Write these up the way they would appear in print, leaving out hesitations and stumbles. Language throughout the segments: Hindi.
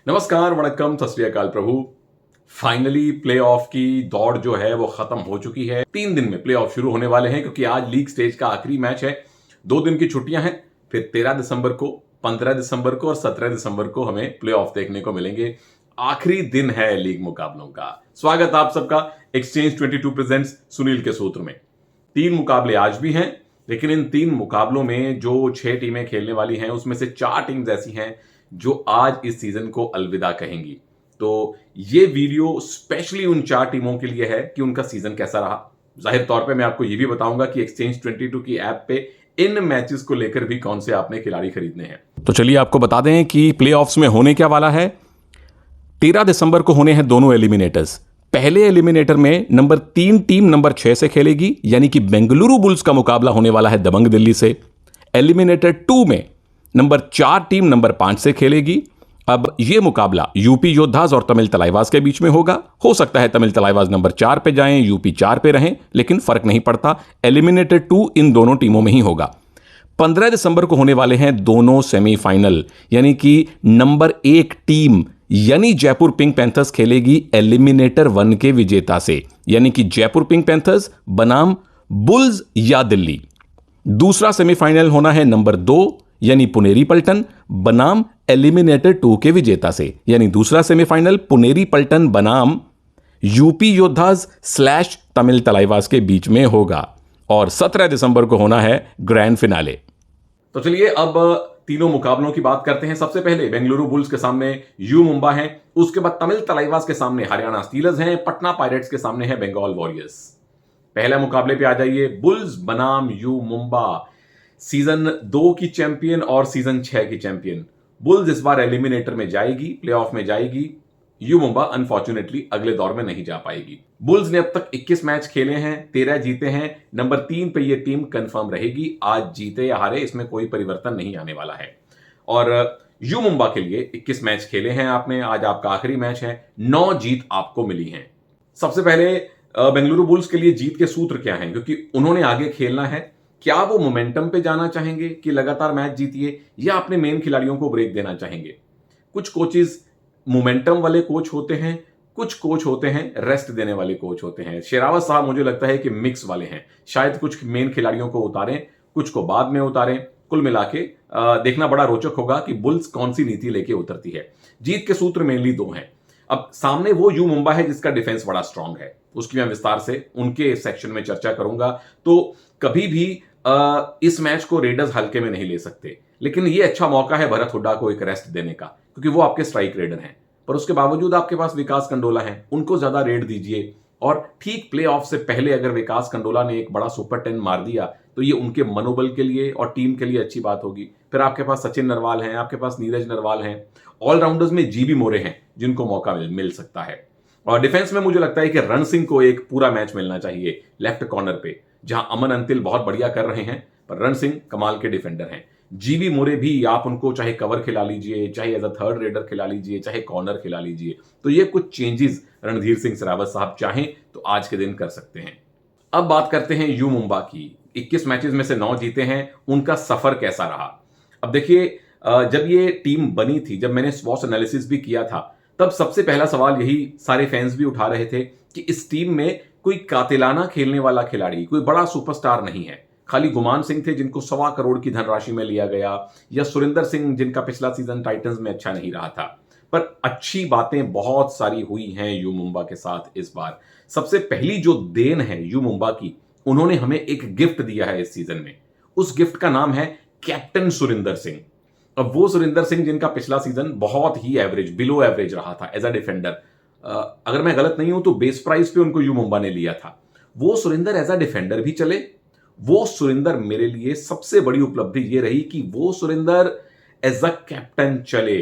नमस्कार, वणक्कम, सत श्री अकाल प्रभु। फाइनली प्लेऑफ की दौड़ जो है वो खत्म हो चुकी है। 3 दिन में प्लेऑफ शुरू होने वाले हैं क्योंकि आज लीग स्टेज का आखिरी मैच है। 2 दिन की छुट्टियां हैं, फिर 13 दिसंबर को, 15 दिसंबर को और 17 दिसंबर को हमें प्लेऑफ देखने को मिलेंगे। आखिरी दिन है लीग मुकाबलों का। स्वागत आप सबका एक्सचेंज 22 प्रेजेंट्स सुनील के सूत्र में। 3 मुकाबले आज भी हैं, लेकिन इन 3 मुकाबलों में जो 6 टीमें खेलने वाली हैं उसमें से 4 टीम्स ऐसी हैं जो आज इस सीजन को अलविदा कहेंगी। तो ये वीडियो स्पेशली उन 4 टीमों के लिए है कि उनका सीजन कैसा रहा। जाहिर तौर पे मैं आपको ये भी बताऊंगा कि एक्सचेंज 22 की ऐप पे इन मैचेस को लेकर भी कौन से आपने खिलाड़ी खरीदने हैं। तो चलिए आपको बता दें कि प्लेऑफ्स में होने क्या वाला है। 13 दिसंबर को होने हैं दोनों एलिमिनेटर्स। पहले एलिमिनेटर में नंबर 3 टीम नंबर 6 से खेलेगी, यानी कि बेंगलुरु बुल्स का मुकाबला होने वाला है दबंग दिल्ली से। एलिमिनेटर 2 में नंबर 4 टीम नंबर 5 से खेलेगी। अब यह मुकाबला यूपी योद्धाज और तमिल तलाइवास के बीच में होगा। हो सकता है तमिल तलाइवास नंबर 4 पे जाएं, यूपी 4 पे रहें, लेकिन फर्क नहीं पड़ता। एलिमिनेटर 2 इन दोनों टीमों में ही होगा। 15 दिसंबर को होने वाले हैं दोनों सेमीफाइनल, यानी कि नंबर 1 टीम यानी जयपुर पिंक पैंथर्स खेलेगी एलिमिनेटर 1 के विजेता से, यानी कि जयपुर पिंक पैंथर्स बनाम बुल्स या दिल्ली। दूसरा सेमीफाइनल होना है नंबर 2 यानी पुनेरी पल्टन बनाम एलिमिनेटर 2 के विजेता से, यानी दूसरा सेमीफाइनल पुनेरी पल्टन बनाम यूपी योद्धाज / तमिल तलाइवास के बीच में होगा। और 17 दिसंबर को होना है ग्रैंड फिनाले। तो चलिए अब तीनों मुकाबलों की बात करते हैं। सबसे पहले बेंगलुरु बुल्स के सामने यू मुंबा है, उसके बाद तमिल तलाइवास के सामने हरियाणा स्टीलर्स हैं, पटना पायरेट्स के सामने है बंगाल वॉरियर्स। पहले मुकाबले पे आ जाइए, बुल्स बनाम यू मुंबा। सीजन 2 की चैंपियन और सीजन 6 की चैंपियन। बुल्स इस बार एलिमिनेटर में जाएगी, प्लेऑफ में जाएगी। यू मुंबा अनफॉर्चुनेटली अगले दौर में नहीं जा पाएगी। बुल्स ने अब तक 21 मैच खेले हैं, 13 जीते हैं। नंबर 3 पे ये टीम कंफर्म रहेगी। आज जीते या हारे इसमें कोई परिवर्तन नहीं आने वाला है। और यू मुंबा के लिए 21 मैच खेले हैं आपने, आज आपका आखिरी मैच है। 9 जीत आपको मिली हैं। सबसे पहले बेंगलुरु बुल्स के लिए जीत के सूत्र क्या हैं, क्योंकि उन्होंने आगे खेलना है। क्या वो मोमेंटम पे जाना चाहेंगे कि लगातार मैच जीतिए, या अपने मेन खिलाड़ियों को ब्रेक देना चाहेंगे? कुछ कोचेस मोमेंटम वाले कोच होते हैं, कुछ कोच होते हैं रेस्ट देने वाले कोच होते हैं। शेरावत साहब मुझे लगता है कि मिक्स वाले हैं। शायद कुछ मेन खिलाड़ियों को उतारें, कुछ को बाद में उतारें। कुल मिला के देखना बड़ा रोचक होगा कि बुल्स कौन सी नीति लेके उतरती है। जीत के सूत्र मेनली 2 हैं। अब सामने वो यू मुंबा है जिसका डिफेंस बड़ा स्ट्रांग है, उसकी मैं विस्तार से उनके सेक्शन में चर्चा करूंगा। तो कभी भी इस मैच को रेडर्स हल्के में नहीं ले सकते, लेकिन ये अच्छा मौका है भरत हुड्डा को एक रेस्ट देने का, क्योंकि वो आपके स्ट्राइक रेडर हैं। पर उसके बावजूद आपके पास विकास कंडोला है, उनको ज्यादा रेड दीजिए। और ठीक प्ले ऑफ से पहले अगर विकास कंडोला ने एक बड़ा सुपर 10 मार दिया तो ये उनके मनोबल के लिए और टीम के लिए अच्छी बात होगी। फिर आपके पास सचिन नरवाल हैं, आपके पास नीरज नरवाल हैं, ऑलराउंडर्स में जीबी मोरे हैं जिनको मौका मिल सकता है। और डिफेंस में मुझे लगता है कि रण सिंह को एक पूरा मैच मिलना चाहिए लेफ्ट कॉर्नर पे, जहां अमन अंतिल बहुत बढ़िया कर रहे हैं, पर रण सिंह कमाल के डिफेंडर हैं। जीबी मोरे भी आप उनको चाहे कवर खिला लीजिए, चाहे एज अ थर्ड रेडर खिला लीजिए, चाहे कॉर्नर खिला लीजिए। तो ये कुछ चेंजेस रणधीर सिंह सरावत साहब चाहें तो आज के दिन कर सकते हैं। अब बात करते हैं यू मुंबा की। 21 मैचेस में से 9 जीते हैं, उनका सफर कैसा रहा? अब देखिए, जब ये टीम बनी थी, जब मैंने स्वॉट एनालिसिस भी किया था, तब सबसे पहला सवाल यही सारे फैंस भी उठा रहे थे कि इस टीम में कोई कातिलाना खेलने वाला खिलाड़ी, कोई बड़ा सुपरस्टार नहीं है। खाली गुमान सिंह थे जिनको 1.25 करोड़ की धनराशि में लिया गया, या सुरेंद्र सिंह जिनका पिछला सीजन टाइटंस में अच्छा नहीं रहा था। पर अच्छी बातें बहुत सारी हुई हैं यू मुंबा के साथ इस बार। सबसे पहली जो देन है यू मुंबा की, उन्होंने हमें एक गिफ्ट दिया है इस सीजन में। उस गिफ्ट का नाम है कैप्टन सुरेंद्र सिंह। अब वो सुरेंद्र सिंह जिनका पिछला सीजन बहुत ही एवरेज, बिलो एवरेज रहा था एज अ डिफेंडर। अगर मैं गलत नहीं हूं तो बेस प्राइस पे उनको यू मुंबा ने लिया था। वो सुरेंद्र एज अ डिफेंडर भी चले। वो सुरेंद्र मेरे लिए सबसे बड़ी उपलब्धि ये रही कि वो सुरेंद्र एज अ कैप्टन चले।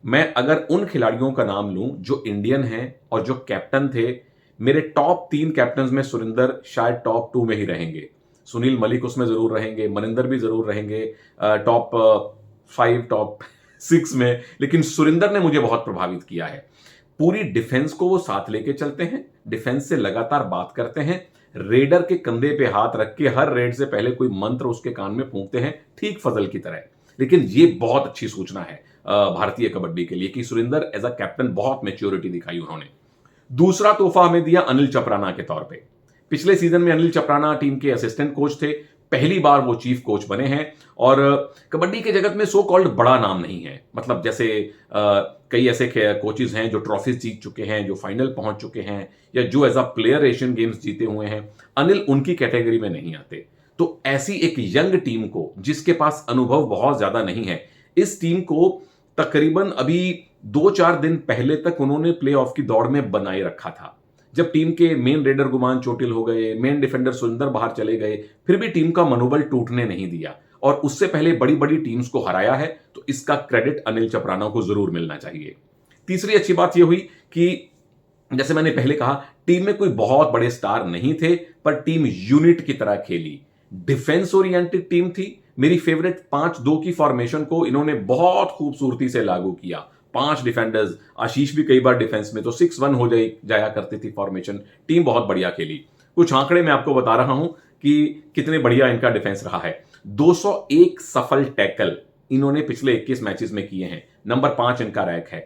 मैं अगर उन खिलाड़ियों का नाम लूं जो इंडियन हैं और जो कैप्टन थे, मेरे टॉप 3 कैप्टन में सुरेंद्र शायद टॉप 2 में ही रहेंगे। सुनील मलिक उसमें जरूर रहेंगे, मनिंदर भी जरूर रहेंगे टॉप 5 टॉप 6 में, लेकिन सुरेंद्र ने मुझे बहुत प्रभावित किया है। पूरी डिफेंस को वो साथ लेके चलते हैं, डिफेंस से लगातार बात करते हैं, रेडर के कंधे पे हाथ रख के हर रेड से पहले कोई मंत्र उसके कान में फूंकते हैं, ठीक फजल की तरह। लेकिन ये बहुत अच्छी सूचना है भारतीय कबड्डी के लिए कि सुरेंदर एज अ कैप्टन बहुत मैच्योरिटी दिखाई उन्होंने। दूसरा तोहफा हमें दिया अनिल चपराना के तौर पे। पिछले सीजन में अनिल चपराना टीम के असिस्टेंट कोच थे, पहली बार वो चीफ कोच बने हैं और कबड्डी के जगत में सो कॉल्ड बड़ा नाम नहीं है। मतलब जैसे कई ऐसे कोचेज हैं जो ट्रॉफीज जीत चुके हैं, जो फाइनल पहुंच चुके हैं, या जो as a player Asian games जीते हुए हैं। अनिल उनकी कैटेगरी में नहीं आते। तो ऐसी एक यंग टीम को, जिसके पास अनुभव बहुत ज्यादा नहीं है, इस टीम को तकरीबन अभी 2-4 दिन पहले तक उन्होंने प्ले ऑफ की दौड़ में बनाए रखा था। जब टीम के मेन रेडर गुमान चोटिल हो गए, मेन डिफेंडर सुंदर बाहर चले गए, फिर भी टीम का मनोबल टूटने नहीं दिया और उससे पहले बड़ी बड़ी टीम्स को हराया है। तो इसका क्रेडिट अनिल चपराना को जरूर मिलना चाहिए। तीसरी अच्छी बात यह हुई कि जैसे मैंने पहले कहा, टीम में कोई बहुत बड़े स्टार नहीं थे, पर टीम यूनिट की तरह खेली। डिफेंस ओरिएंटेड टीम थी। मेरी फेवरेट 5-2 की फॉर्मेशन को इन्होंने बहुत खूबसूरती से लागू किया। 5 डिफेंडर्स, आशीष भी कई बार डिफेंस में, तो 6-1 हो जाया करती थी फॉर्मेशन। टीम बहुत बढ़िया खेली। कुछ आंकड़े मैं आपको बता रहा हूं कि कितने बढ़िया इनका डिफेंस रहा है। 201 सफल टैकल इन्होंने पिछले 21 मैचेस में किए हैं। नंबर 5 इनका रैंक है।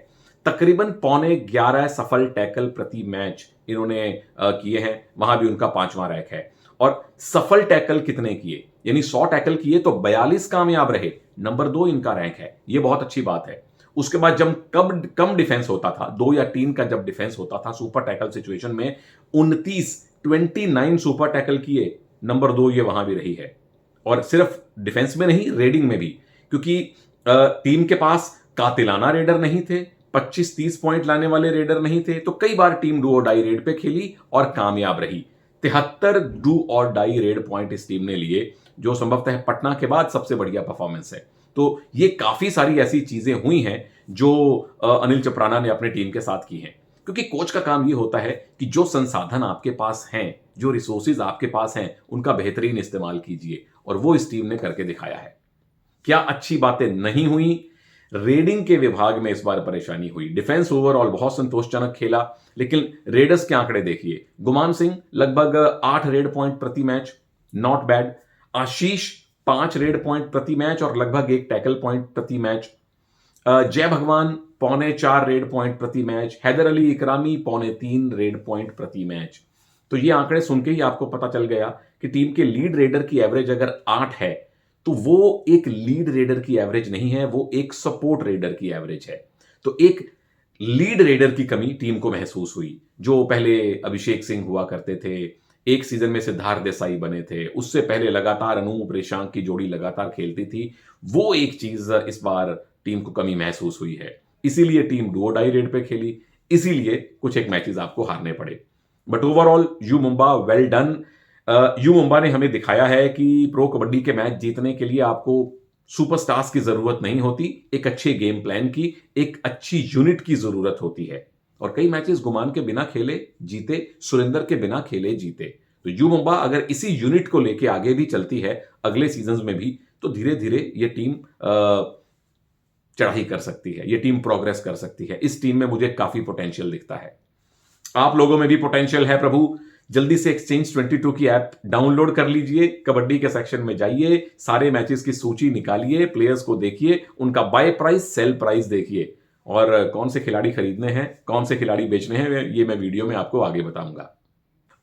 तकरीबन 11.25 सफल टैकल प्रति मैच इन्होंने किए हैं, वहां भी उनका 5वां रैंक है। और सफल टैकल कितने किए, यानी 100 टैकल किए तो 42 कामयाब रहे, नंबर 2 इनका रैंक है। यह बहुत अच्छी बात है। उसके बाद जब कम डिफेंस होता था, 2 या 3 का जब डिफेंस होता था सुपर टैकल सिचुएशन में, 29 सुपर टैकल किए, नंबर 2 ये वहां भी रही है। और सिर्फ डिफेंस में नहीं, रेडिंग में भी, क्योंकि टीम के पास कातिलाना रेडर नहीं थे, 25-30 पॉइंट लाने वाले रेडर नहीं थे, तो कई बार टीम डू और डाई रेड पे खेली और कामयाब रही। 73 डू और डाई रेड पॉइंट इस टीम ने लिए, जो संभवतः पटना के बाद सबसे बढ़िया परफॉर्मेंस है। तो ये काफी सारी ऐसी चीजें हुई हैं जो अनिल चपराना ने अपने टीम के साथ की हैं। क्योंकि कोच का काम ये होता है कि जो संसाधन आपके पास हैं, जो रिसोर्सेज आपके पास हैं, उनका बेहतरीन इस्तेमाल कीजिए, और वो इस टीम ने करके दिखाया है। क्या अच्छी बातें नहीं हुई? रेडिंग के विभाग में इस बार परेशानी हुई। डिफेंस ओवरऑल बहुत संतोषजनक खेला, लेकिन रेडर्स के आंकड़े देखिए। गुमान सिंह लगभग 8 रेड पॉइंट प्रति match, not bad. Ashish 5 red point प्रति मैच और लगभग 1 टैकल पॉइंट प्रति match. Jai Bhagwan 4.25 raid point प्रति match. Haider Ali Ikrami 3.25 raid point प्रति मैच। तो ये आंकड़े सुन के ही आपको पता चल गया कि टीम के लीड रेडर की एवरेज अगर 8 है, तो वो एक लीड रेडर की एवरेज नहीं है, वो एक सपोर्ट रेडर की एवरेज है। तो एक लीड रेडर की कमी टीम को महसूस हुई। जो पहले अभिषेक सिंह हुआ करते थे, एक सीजन में सिद्धार्थ देसाई बने थे, उससे पहले लगातार अनूप रेशांक की जोड़ी लगातार खेलती थी, वो एक चीज इस बार टीम को कमी महसूस हुई है। इसीलिए टीम डू और डाई रेड पे खेली, इसीलिए कुछ एक मैचेस आपको हारने पड़े। But overall you Mumba well done. You Mumba ने हमें दिखाया है कि प्रो कबड्डी के मैच जीतने के लिए आपको सुपरस्टार्स की जरूरत नहीं होती, एक अच्छे गेम प्लान की, एक अच्छी यूनिट की जरूरत होती है। और कई मैचेस गुमान के बिना खेले जीते, सुरेंदर के बिना खेले जीते। तो यू मुंबा अगर इसी यूनिट को लेके आगे भी चलती है अगले सीजन्स में भी, तो धीरे धीरे ये टीम चढ़ाई कर सकती है, ये टीम प्रोग्रेस कर सकती है। इस टीम में मुझे काफी पोटेंशियल दिखता है। आप लोगों में भी पोटेंशियल है प्रभु। जल्दी से एक्सचेंज 22 की ऐप डाउनलोड कर लीजिए, कबड्डी के सेक्शन में जाइए, सारे मैचेस की सूची निकालिए, प्लेयर्स को देखिए, उनका बाय प्राइस सेल प्राइस देखिए, और कौन से खिलाड़ी खरीदने हैं, कौन से खिलाड़ी बेचने हैं, ये मैं वीडियो में आपको आगे बताऊंगा।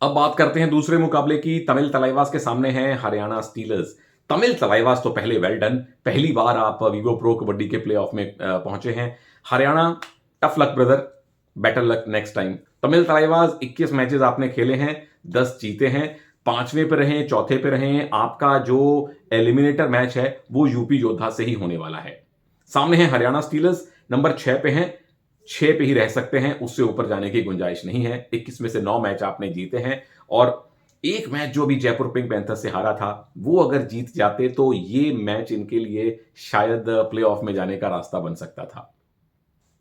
अब बात करते हैं दूसरे मुकाबले की। तमिल तलाइवास के सामने है हरियाणा स्टीलर्स। तमिल तलाइवास तो पहले वेल डन, पहली बार आप वीवो प्रो कबड्डी के प्ले ऑफ में पहुंचे हैं। Haryana tough luck brother, better luck next time. Tamil Thalaivas 21 matches आपने खेले हैं, 10 जीते हैं, 5वें पे रहे, 4थे पे रहे। आपका जो एलिमिनेटर मैच है वो यूपी योद्धा से ही होने वाला है। सामने है हरियाणा स्टीलर्स, नंबर 6 पे हैं, 6 पे ही रह सकते हैं, उससे ऊपर जाने की गुंजाइश नहीं है। 21 में से 9 मैच आपने जीते हैं, और एक मैच जो अभी जयपुर पिंक पैंथर्स से हारा था, वो अगर जीत जाते तो ये मैच इनके लिए शायद प्ले ऑफ में जाने का रास्ता बन सकता था।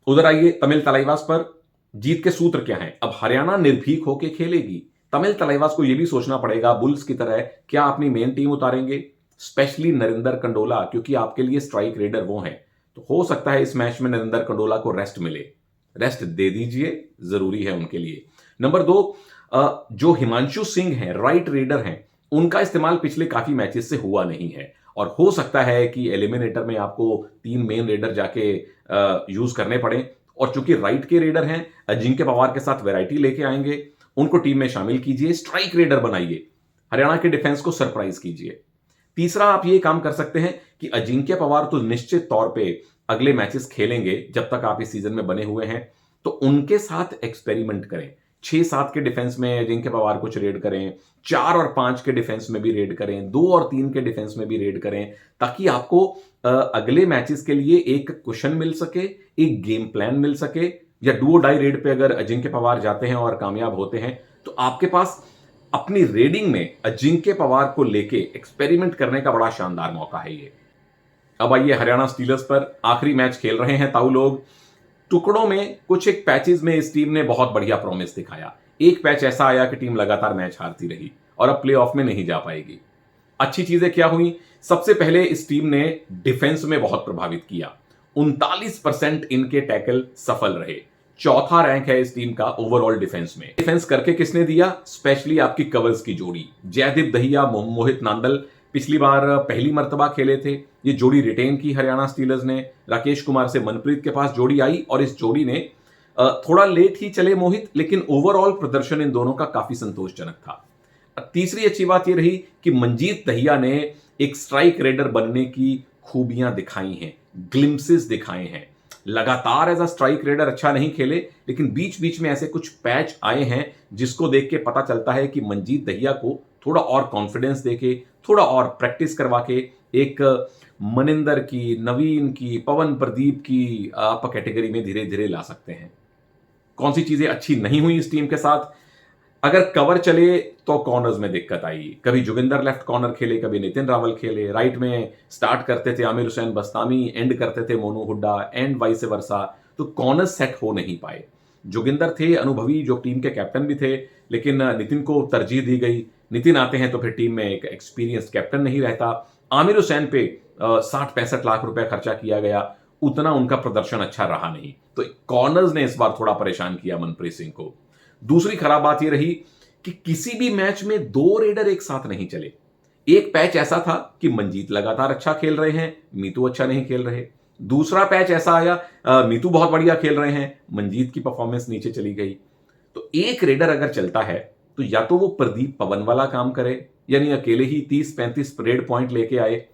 उधर आइए तमिल तलाइवास पर। जीत के सूत्र क्या हैं? अब हरियाणा निर्भीक होकर खेलेगी, तमिल तलाइवास को यह भी सोचना पड़ेगा बुल्स की तरह, क्या अपनी मेन टीम उतारेंगे, स्पेशली नरेंद्र कंडोला, क्योंकि आपके लिए स्ट्राइक रेडर वो हैं। तो हो सकता है इस मैच में नरेंद्र कंडोला को रेस्ट मिले, रेस्ट दे दीजिए, जरूरी है उनके लिए। नंबर 2, जो हिमांशु सिंह हैं, राइट रेडर हैं, उनका इस्तेमाल पिछले काफी मैचेस से हुआ नहीं है, और हो सकता है कि एलिमिनेटर में आपको 3 मेन रेडर जाके यूज करने पड़े। और चूंकि राइट के रेडर हैं, अजिंक्य पवार के साथ वैरायटी लेके आएंगे, उनको टीम में शामिल कीजिए, स्ट्राइक रेडर बनाइए, हरियाणा के डिफेंस को सरप्राइज कीजिए। तीसरा आप ये काम कर सकते हैं कि अजिंक्य पवार तो निश्चित तौर पे अगले मैचेस खेलेंगे जब तक आप इस सीजन में बने हुए हैं, तो उनके साथ एक्सपेरिमेंट करें। 6-7 के डिफेंस में अजिंक्य पवार कुछ रेड करें, 4 और 5 के डिफेंस में भी रेड करें, 2 और 3 के डिफेंस में भी रेड करें, ताकि आपको अगले मैचेस के लिए एक क्वेश्चन मिल सके, एक गेम प्लान मिल सके। या डुओ डाई रेड पे अगर अजिंक्य पवार जाते हैं और कामयाब होते हैं, तो आपके पास अपनी रेडिंग में अजिंक्य पवार को लेके एक्सपेरिमेंट करने का बड़ा शानदार मौका है ये। अब आइए हरियाणा स्टीलर्स पर। आखिरी मैच खेल रहे हैं ताऊ लोग। टुकड़ों में कुछ एक पैचेस में इस टीम ने बहुत बढ़िया प्रॉमिस दिखाया। एक पैच ऐसा आया कि टीम लगातार मैच हारती रही और अब प्लेऑफ में नहीं जा पाएगी। अच्छी चीजें क्या हुई? सबसे पहले इस टीम ने डिफेंस में बहुत प्रभावित किया। 39% इनके टैकल सफल रहे। चौथा रैंक है इस टीम का ओवरऑल डिफेंस में। डिफेंस करके किसने दिया? स्पेशली आपकी कवर्स की जोड़ी जयदीप दहिया, मोहित नांदल पिछली बार पहली मर्तबा खेले थे। ये जोड़ी रिटेन की हरियाणा स्टीलर्स ने। राकेश कुमार से मनप्रीत के पास जोड़ी आई और इस जोड़ी ने थोड़ा लेट ही चले मोहित, लेकिन ओवरऑल प्रदर्शन इन दोनों का काफी संतोषजनक था। तीसरी अच्छी बात यह रही कि मंजीत दहिया ने एक स्ट्राइक रेडर बनने की खूबियां दिखाई हैं, ग्लिम्पसेस दिखाए हैं। लगातार एज अ स्ट्राइक रेडर अच्छा नहीं खेले, लेकिन बीच बीच में ऐसे कुछ पैच आए हैं जिसको देख के पता चलता है कि मंजीत दहिया को थोड़ा और कॉन्फिडेंस देके, थोड़ा और प्रैक्टिस करवा के एक मनिंदर की, नवीन की, पवन प्रदीप की आप कैटेगरी में धीरे धीरे ला सकते हैं। कौन सी चीजें अच्छी नहीं हुई इस टीम के साथ? अगर कवर चले तो कॉर्नर्स में दिक्कत आई। कभी जोगिंदर लेफ्ट कॉर्नर खेले, कभी नितिन रावल खेले। राइट में स्टार्ट करते थे आमिर हुसैन बस्तामी, एंड करते थे Monu Hooda, and vice versa. तो कॉर्नर्स सेट हो नहीं पाए। जोगिंदर थे अनुभवी, जो टीम के कैप्टन भी थे, लेकिन नितिन को तरजीह दी गई। नितिन आते हैं तो फिर टीम में एक एक्सपीरियंस कैप्टन नहीं रहता। आमिर हुसैन पे 60-65 लाख रुपए खर्चा किया गया, उतना उनका प्रदर्शन अच्छा रहा नहीं। तो कॉर्नर्स ने इस बार थोड़ा परेशान किया मनप्रीत सिंह को। दूसरी खराब बात यह रही कि किसी भी मैच में 2 रेडर एक साथ नहीं चले। एक पैच ऐसा था कि मंजीत लगातार अच्छा खेल रहे हैं, मीतू अच्छा नहीं खेल रहे। दूसरा पैच ऐसा आया, मीतू बहुत बढ़िया खेल रहे हैं, मंजीत की परफॉर्मेंस नीचे चली गई। तो एक रेडर अगर चलता है तो या तो वो प्रदीप पवन वाला काम करे, यानी अकेले ही 30-35 रेड पॉइंट लेके आए।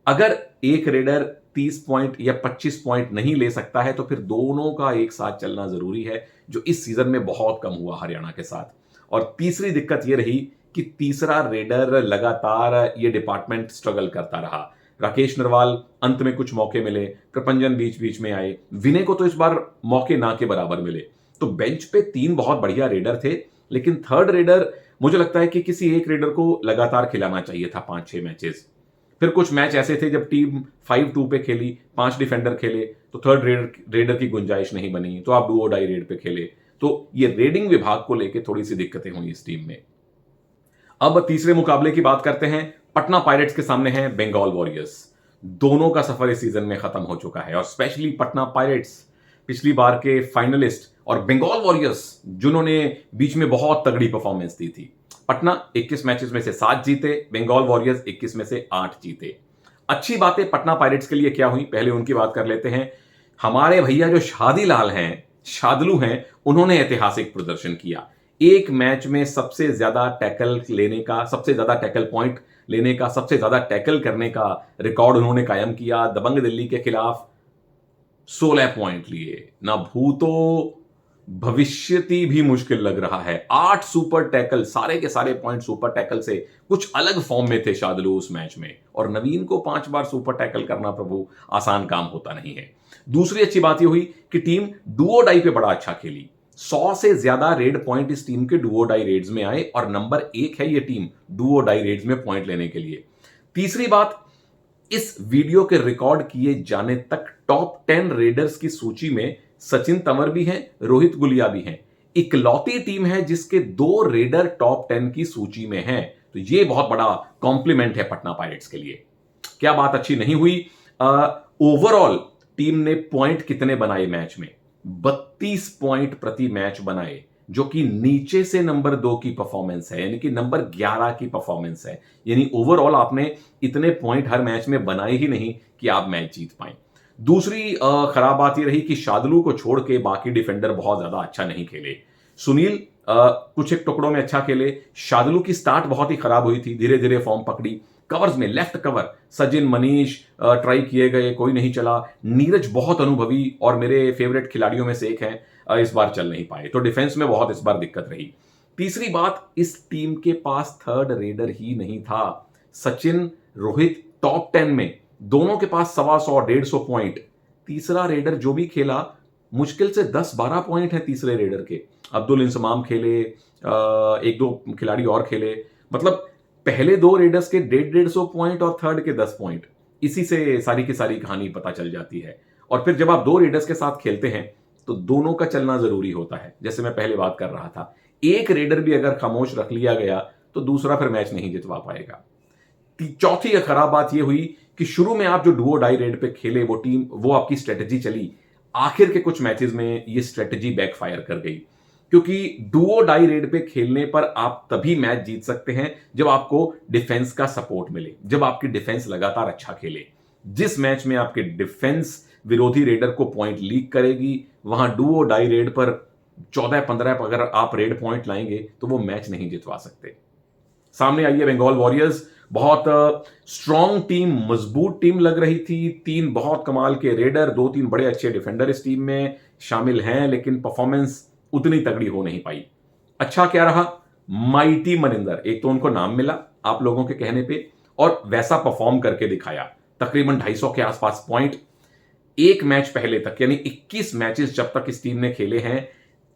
अगर एक रेडर 30 पॉइंट या 25 पॉइंट नहीं ले सकता है, तो फिर दोनों का एक साथ चलना जरूरी है, जो इस सीजन में बहुत कम हुआ हरियाणा के साथ। और तीसरी दिक्कत यह रही कि तीसरा रेडर लगातार ये डिपार्टमेंट स्ट्रगल करता रहा। राकेश नरवाल अंत में कुछ मौके मिले, कृपंजन बीच बीच में आए, विनय को तो इस बार मौके ना के बराबर मिले। तो बेंच पे 3 बहुत बढ़िया रेडर थे, लेकिन थर्ड रेडर मुझे लगता है कि किसी एक रेडर को लगातार खिलाना चाहिए था 5-6 मैचेस। फिर कुछ मैच ऐसे थे जब टीम 5-2 पे खेली, 5 डिफेंडर खेले, तो थर्ड रेडर की गुंजाइश नहीं बनी, तो आप डुओ डाई रेड पे खेले। तो ये रेडिंग विभाग को लेकर थोड़ी सी दिक्कतें हुई इस टीम में। अब तीसरे मुकाबले की बात करते हैं। पटना पायरेट्स के सामने है बंगाल वॉरियर्स। दोनों का सफर इस सीजन में खत्म हो चुका है, और स्पेशली पटना पायरेट्स पिछली बार के फाइनलिस्ट, और बंगाल वॉरियर्स जिन्होंने बीच में बहुत तगड़ी परफॉर्मेंस दी थी। पटना 21 मैचेस में से 7 जीते, बंगाल वॉरियर्स 21 में से 8 जीते। अच्छी बातें पटना पायरेट्स के लिए क्या हुई, पहले उनकी बात कर लेते हैं। हमारे भैया जो शादीलाल हैं, शादलू हैं, उन्होंने ऐतिहासिक प्रदर्शन किया। एक मैच में सबसे ज्यादा टैकल लेने का, सबसे ज्यादा टैकल पॉइंट लेने का, सबसे ज्यादा टैकल करने का रिकॉर्ड उन्होंने कायम किया। दबंग दिल्ली के खिलाफ 16 पॉइंट लिए। ना भूतो भविष्यति भी मुश्किल लग रहा है। 8 सुपर टैकल, सारे के सारे पॉइंट सुपर टैकल से। कुछ अलग फॉर्म में थे शादलू उस मैच में, और नवीन को 5 बार सुपर टैकल करना प्रभु आसान काम होता नहीं है। दूसरी अच्छी बात यह हुई कि टीम डुओ डाई पे बड़ा अच्छा खेली। 100 से ज्यादा रेड पॉइंट इस टीम के डुओ डाई रेड्स में आए, और नंबर 1 है ये टीम डुओ डाई रेड्स में पॉइंट लेने के लिए। तीसरी बात, इस वीडियो के रिकॉर्ड किए जाने तक टॉप 10 रेडर्स की सूची में सचिन तंवर भी हैं, रोहित गुलिया भी हैं। इकलौती टीम है जिसके 2 रेडर टॉप 10 की सूची में हैं। तो यह बहुत बड़ा कॉम्प्लीमेंट है पटना पायरेट्स के लिए। क्या बात अच्छी नहीं हुई? ओवरऑल टीम ने पॉइंट कितने बनाए मैच में? 32 पॉइंट प्रति मैच बनाए। जो कि नीचे से नंबर 2 की परफॉर्मेंस है, यानी कि नंबर 11 की परफॉर्मेंस है। यानी ओवरऑल आपने इतने पॉइंट हर मैच में बनाए ही नहीं कि आप मैच जीत पाए। दूसरी खराब बात यह रही कि शार्दुल को छोड़ के बाकी डिफेंडर बहुत ज्यादा अच्छा नहीं खेले। सुनील कुछ एक टुकड़ों में अच्छा खेले। शार्दुल की स्टार्ट बहुत ही खराब हुई थी, धीरे धीरे फॉर्म पकड़ी। कवर्स में left cover Sachin, Manish try किए गए, कोई नहीं चला। नीरज बहुत अनुभवी और मेरे फेवरेट खिलाड़ियों में से एक हैं, इस बार चल नहीं पाए, तो डिफेंस में बहुत इस बार दिक्कत रही। तीसरी बात, इस टीम के पास थर्ड रेडर ही नहीं था। सचिन, रोहित टॉप 10 में, दोनों के पास 125 150 पॉइंट। तीसरा रेडर जो भी खेला, मुश्किल से 10-12 पॉइंट है तीसरे रेडर के। अब्दुल इंसमाम खेले, एक दो खिलाड़ी और खेले, मतलब पहले दो रेडर्स के 150 पॉइंट और थर्ड के 10 पॉइंट। इसी से सारी की सारी कहानी पता चल जाती है। और फिर जब आप दो रेडर्स के साथ खेलते हैं तो दोनों का चलना जरूरी होता है। जैसे मैं पहले बात कर रहा था, एक रेडर भी अगर खामोश रख लिया गया तो दूसरा फिर मैच नहीं जितवा पाएगा। चौथी खराब बात यह हुई कि शुरू में आप जो डुओ डाई रेड पे खेले, वो आपकी स्ट्रेटेजी चली, आखिर के कुछ मैचेस में ये स्ट्रेटेजी बैकफायर कर गई। क्योंकि डुओ डाई रेड पे खेलने पर आप तभी मैच जीत सकते हैं जब आपको डिफेंस का सपोर्ट मिले, जब आपकी डिफेंस लगातार अच्छा खेले। जिस मैच में आपके डिफेंस विरोधी रेडर को पॉइंट लीक करेगी, वहां डुओ डाई रेड पर 14-15 अगर आप रेड पॉइंट लाएंगे तो वो मैच नहीं जितवा सकते। सामने आई है बंगाल वॉरियर्स, बहुत स्ट्रॉन्ग टीम, मजबूत टीम लग रही थी। 3 बहुत कमाल के रेडर, 2-3 बड़े अच्छे डिफेंडर इस टीम में शामिल हैं, लेकिन परफॉर्मेंस उतनी तगड़ी हो नहीं पाई। अच्छा क्या रहा, माइटी मनिंदर, एक तो उनको नाम मिला आप लोगों के कहने पे और वैसा परफॉर्म करके दिखाया। तकरीबन 250 के आसपास पॉइंट। एक मैच पहले तक, यानी 21 मैचेस जब तक इस टीम ने खेले हैं,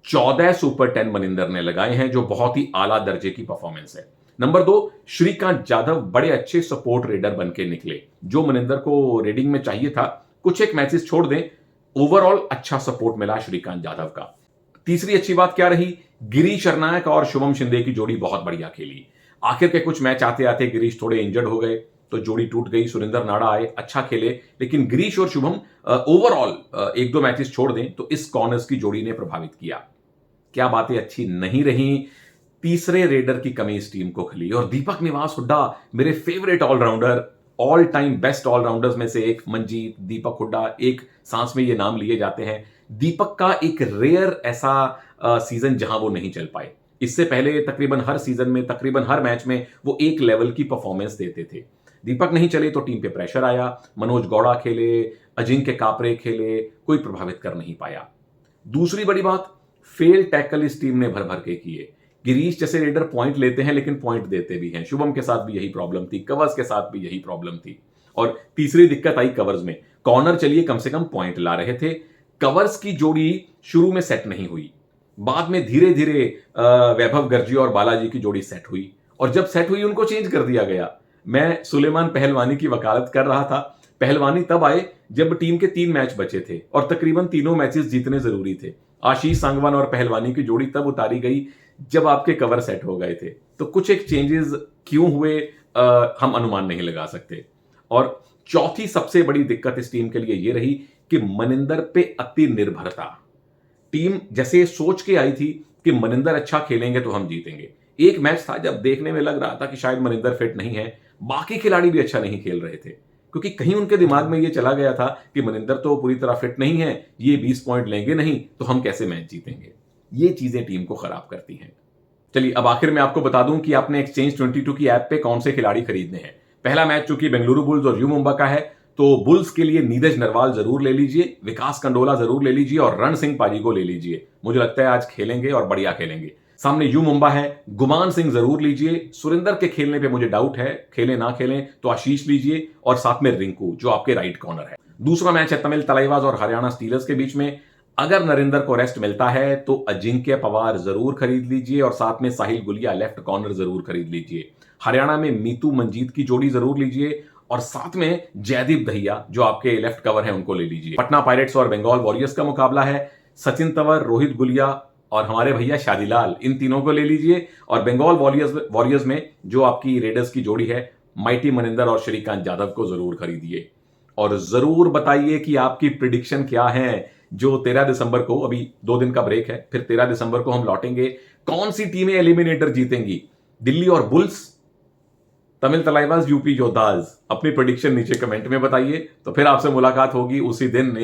14 सुपर 10 मनिंदर ने लगाए हैं, जो बहुत ही आला दर्जे की परफॉर्मेंस है। नंबर 2, श्रीकांत जाधव बड़े अच्छे सपोर्ट रेडर बन के निकले, जो मनिंदर को रेडिंग में चाहिए था। कुछ एक मैचेस छोड़ दें, ओवरऑल अच्छा सपोर्ट मिला श्रीकांत जाधव का। तीसरी अच्छी बात क्या रही, गिरीश अर्नायक और शुभम शिंदे की जोड़ी बहुत बढ़िया खेली। आखिर के कुछ मैच आते आते गिरीश थोड़े इंजर्ड हो गए तो जोड़ी टूट गई। सुरेंद्र नाड़ा आए, अच्छा खेले, लेकिन गिरीश और शुभम ओवरऑल एक दो मैचेस छोड़ दें तो इस कॉर्नर्स की जोड़ी ने प्रभावित किया। क्या बातें अच्छी नहीं रही, तीसरे रेडर की कमी इस टीम को खली। और दीपक निवास हुड्डा, मेरे favourite all-rounder, all time best all-rounders में से एक, मंजीत, दीपक हुड्डा, एक सांस में ये नाम लिए जाते हैं। दीपक का एक रेयर ऐसा सीजन जहां वो नहीं चल पाए। इससे पहले तकरीबन हर सीजन में, तकरीबन हर मैच में वो एक लेवल की परफॉर्मेंस देते थे। दीपक नहीं चले तो टीम पे प्रेशर आया। मनोज गौड़ा खेले, अजिंक्य कापरे खेले, कोई प्रभावित कर नहीं पाया। दूसरी बड़ी बात, फेल टैकल इस टीम ने भर भर के किए। गिरीश जैसे रेडर पॉइंट लेते हैं लेकिन पॉइंट देते भी हैं। शुभम के साथ भी यही प्रॉब्लम थी, कवर्स के साथ भी यही प्रॉब्लम थी। और तीसरी दिक्कत आई कवर्स में। कॉर्नर चलिए कम से कम पॉइंट ला रहे थे, कवर्स की जोड़ी शुरू में सेट नहीं हुई। बाद में धीरे धीरे वैभव गर्जी और बालाजी की जोड़ी सेट हुई, और जब सेट हुई उनको चेंज कर दिया गया। मैं सुलेमान पहलवानी की वकालत कर रहा था। पहलवानी तब आए जब टीम के 3 मैच बचे थे और तकरीबन तीनों मैचेस जीतने जरूरी थे। आशीष सांगवान और पहलवानी की जोड़ी तब उतारी गई जब आपके कवर सेट हो गए थे। तो कुछ एक चेंजेस क्यों हुए हम अनुमान नहीं लगा सकते। और चौथी सबसे बड़ी दिक्कत इस टीम के लिए यह रही कि मनिंदर पे अति निर्भरता। टीम जैसे सोच के आई थी कि मनिंदर अच्छा खेलेंगे तो हम जीतेंगे। एक मैच था जब देखने में लग रहा था कि शायद मनिंदर फिट नहीं है, बाकी खिलाड़ी भी अच्छा नहीं खेल रहे थे, क्योंकि कहीं उनके दिमाग में यह चला गया था कि मनिंदर तो पूरी तरह फिट नहीं है, ये 20 पॉइंट लेंगे नहीं तो हम कैसे मैच जीतेंगे। ये चीजें टीम को खराब करती हैं। चलिए अब आखिर में आपको बता दूं कि आपने एक्सचेंज 22 की ऐप पे कौन से खिलाड़ी खरीदने हैं। पहला मैच चूंकि बेंगलुरु बुल्स और यू मुंबा का है, तो बुल्स के लिए नीरज नरवाल जरूर ले लीजिए, विकास कंडोला जरूर ले लीजिए और रण सिंह पाजी को ले लीजिए। मुझे लगता है आज खेलेंगे और बढ़िया खेलेंगे। सामने यू मुंबा है, गुमान सिंह जरूर लीजिए। सुरेंद्र के खेलने पे मुझे डाउट है, खेले ना खेलें तो आशीष लीजिए, और साथ में रिंकू जो आपके राइट कॉर्नर है। दूसरा मैच है तमिल तलाइवाज और हरियाणा स्टीलर्स के बीच में। अगर नरेंद्र को रेस्ट मिलता है तो अजिंक्य पवार जरूर खरीद लीजिए और साथ में साहिल गुलिया लेफ्ट कॉर्नर जरूर खरीद लीजिए। हरियाणा में मीतू मंजीत की जोड़ी जरूर लीजिए और साथ में जयदीप दहिया जो आपके लेफ्ट कवर हैं उनको ले लीजिए। पटना पायरेट्स और बंगाल वॉरियर्स का मुकाबला है। सचिन तंवर, रोहित गुलिया और हमारे भैया शादीलाल, इन तीनों को ले लीजिए। और बंगाल वॉरियर्स में जो आपकी रेडर्स की जोड़ी है, माइटी मनिंदर और श्रीकांत जाधव को जरूर खरीदिए। और जरूर बताइए कि आपकी प्रिडिक्शन क्या है। जो 13 दिसंबर को, अभी 2 दिन का ब्रेक है, फिर 13 दिसंबर को हम लौटेंगे। कौन सी टीमें एलिमिनेटर जीतेंगी, दिल्ली और बुल्स, तमिल तलाइवास, यूपी योद्धास? अपनी प्रेडिक्शन नीचे कमेंट में बताइए। तो फिर आपसे मुलाकात होगी उसी दिन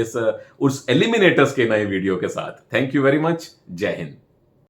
उस एलिमिनेटर्स के नए वीडियो के साथ। Thank you very much. जय हिंद।